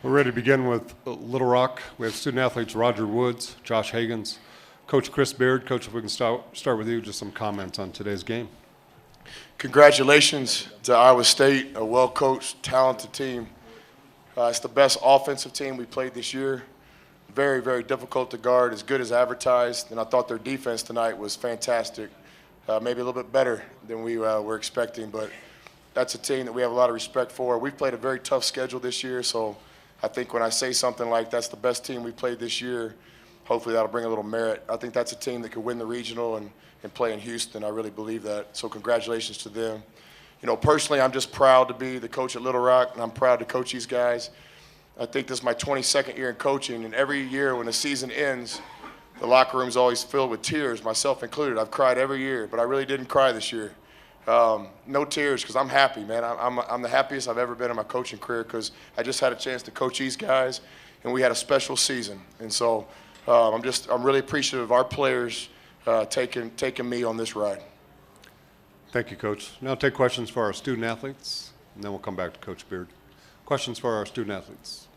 We're ready to begin with Little Rock. We have student athletes Roger Woods, Josh Hagans, Coach Chris Beard. Coach, if we can start with you, just some comments on today's game. Congratulations to Iowa State, a well-coached, talented team. It's the best offensive team we played this year. Very, very difficult to guard, as good as advertised, and I thought their defense tonight was fantastic. Maybe a little bit better than we were expecting, but that's a team that we have a lot of respect for. We've played a very tough schedule this year, so I think when I say something like that's the best team we played this year, hopefully that'll bring a little merit. I think that's a team that could win the regional and play in Houston. I really believe that. So congratulations to them. You know, personally, I'm just proud to be the coach at Little Rock, and I'm proud to coach these guys. I think this is my 22nd year in coaching, and every year when the season ends, the locker room's always filled with tears, myself included. I've cried every year, but I really didn't cry this year. No tears, because I'm happy, man. I'm the happiest I've ever been in my coaching career, because I just had a chance to coach these guys, and we had a special season. And so I'm really appreciative of our players taking me on this ride. Thank you, Coach. Now take questions for our student athletes, and then we'll come back to Coach Beard. Questions for our student athletes.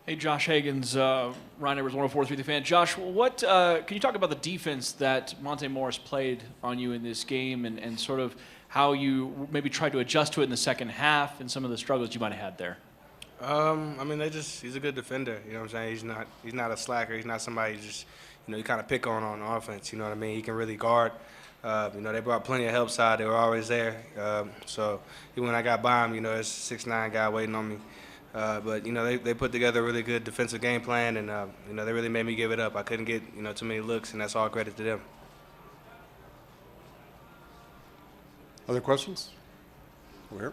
Hey, Josh Hagans, Ryan Edwards, 104.3 The Fan. Josh, what can you talk about the defense that Monte Morris played on you in this game, and sort of how you maybe tried to adjust to it in the second half and some of the struggles you might have had there? I mean, he's a good defender. You know what I'm saying? He's not a slacker. He's not somebody you kind of pick on offense. You know what I mean? He can really guard. They brought plenty of help side. They were always there. So even when I got by him, it's a 6'9" guy waiting on me. But they put together a really good defensive game plan, and they really made me give it up. I couldn't get too many looks, and that's all credit to them. Other questions? Over here.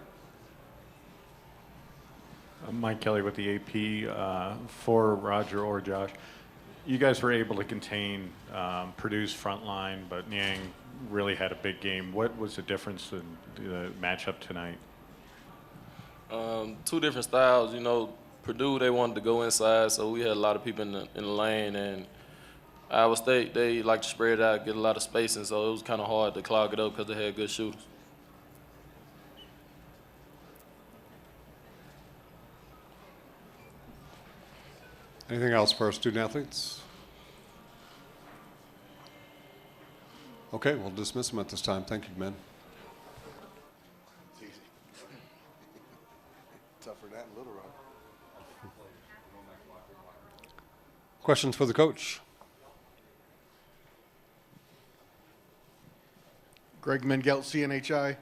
I'm Mike Kelly with the AP. For Roger or Josh, you guys were able to contain Purdue's front line, but Niang really had a big game. What was the difference in the matchup tonight? Two different styles. Purdue, they wanted to go inside, so we had a lot of people in the lane, and Iowa State, they like to spread out, get a lot of spacing, so it was kind of hard to clog it up because they had good shooters. Anything else for our student athletes? Okay, we'll dismiss them at this time. Thank you, men. It's easy. Tougher than that in Little Rock. Questions for the coach? Greg Mengelt, CNHI.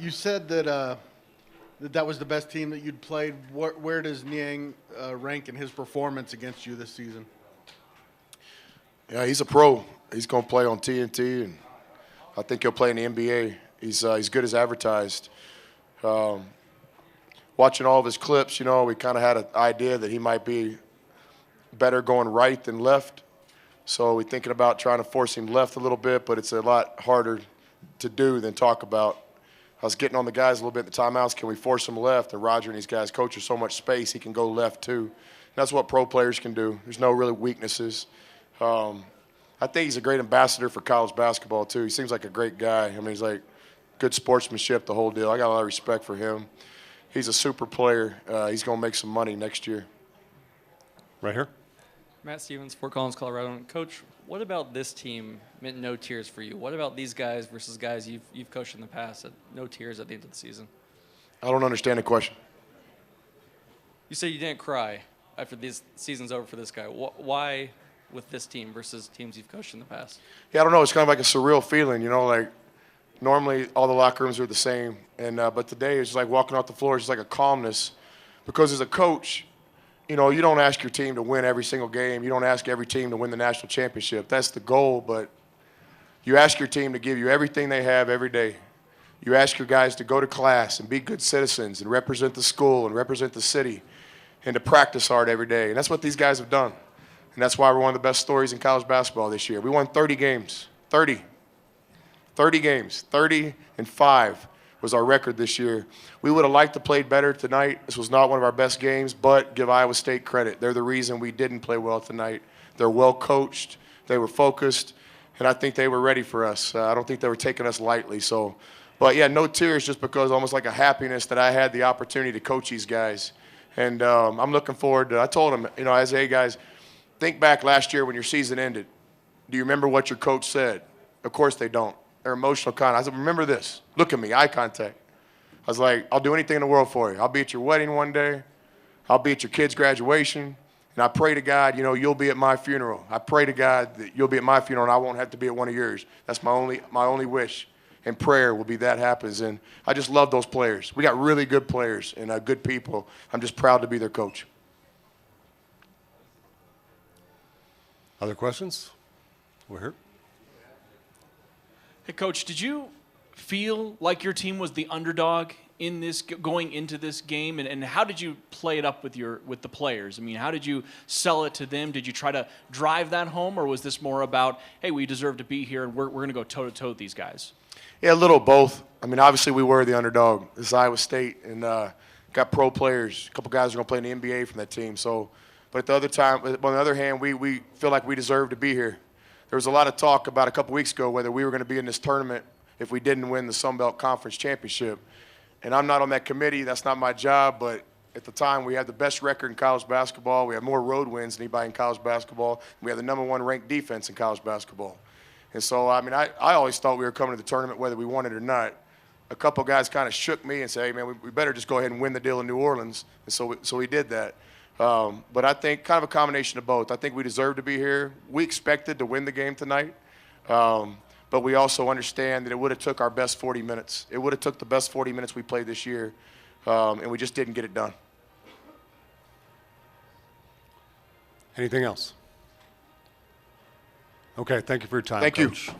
You said that that was the best team that you'd played. Where does Niang rank in his performance against you this season? Yeah, he's a pro. He's going to play on TNT, and I think he'll play in the NBA. He's good as advertised. Watching all of his clips, we kind of had an idea that he might be better going right than left. So we're thinking about trying to force him left a little bit, but it's a lot harder to do than talk about. I was getting on the guys a little bit in the timeouts. Can we force him left? And Roger and these guys coach her so much space, he can go left too. And that's what pro players can do. There's no really weaknesses. I think he's a great ambassador for college basketball too. He seems like a great guy. I mean, he's like good sportsmanship, the whole deal. I got a lot of respect for him. He's a super player. He's going to make some money next year. Right here. Matt Stevens, Fort Collins, Colorado. Coach, what about this team meant no tears for you? What about these guys versus guys you've coached in the past at no tears at the end of the season? I don't understand the question. You said you didn't cry after this season's over for this guy. Why with this team versus teams you've coached in the past? Yeah, I don't know. It's kind of like a surreal feeling, like normally all the locker rooms are the same. But today it's like walking off the floor. It's just like a calmness because as a coach, you don't ask your team to win every single game. You don't ask every team to win the national championship. That's the goal, but you ask your team to give you everything they have every day. You ask your guys to go to class and be good citizens and represent the school and represent the city. and to practice hard every day. And that's what these guys have done. And that's why we're one of the best stories in college basketball this year. We won 30 games. 30 games. 30-5 was our record this year. We would have liked to play better tonight. This was not one of our best games, but give Iowa State credit. They're the reason we didn't play well tonight. They're well coached. They were focused. And I think they were ready for us. I don't think they were taking us lightly. But yeah, no tears, just because almost like a happiness that I had the opportunity to coach these guys. And I'm looking forward to, I told them, as hey guys, think back last year when your season ended. Do you remember what your coach said? Of course they don't. They're emotional I said, remember this. Look at me, eye contact. I was like, I'll do anything in the world for you. I'll be at your wedding one day. I'll be at your kid's graduation. And I pray to God, you'll be at my funeral. I pray to God that you'll be at my funeral and I won't have to be at one of yours. That's my only wish and prayer will be that happens. And I just love those players. We got really good players and good people. I'm just proud to be their coach. Other questions? We're here. Hey, Coach, did you feel like your team was the underdog in this going into this game, and how did you play it up with the players? I mean, how did you sell it to them? Did you try to drive that home, or was this more about, hey, we deserve to be here and we're going to go toe to toe with these guys? Yeah, a little of both. I mean, obviously we were the underdog. This is Iowa State, and got pro players. A couple guys are going to play in the NBA from that team. So, but on the other hand, we feel like we deserve to be here. There was a lot of talk about a couple weeks ago whether we were going to be in this tournament if we didn't win the Sun Belt Conference Championship. And I'm not on that committee. That's not my job. But at the time, we had the best record in college basketball. We had more road wins than anybody in college basketball. We had the #1 ranked defense in college basketball. And so, I mean, I always thought we were coming to the tournament whether we won it or not. A couple guys kind of shook me and said, hey, man, we better just go ahead and win the deal in New Orleans. And so we did that. But I think kind of a combination of both. I think we deserve to be here. We expected to win the game tonight. But we also understand that it would have took our best 40 minutes. It would have took the best 40 minutes we played this year, and we just didn't get it done. Anything else? Okay, thank you for your time, Thank Coach. you.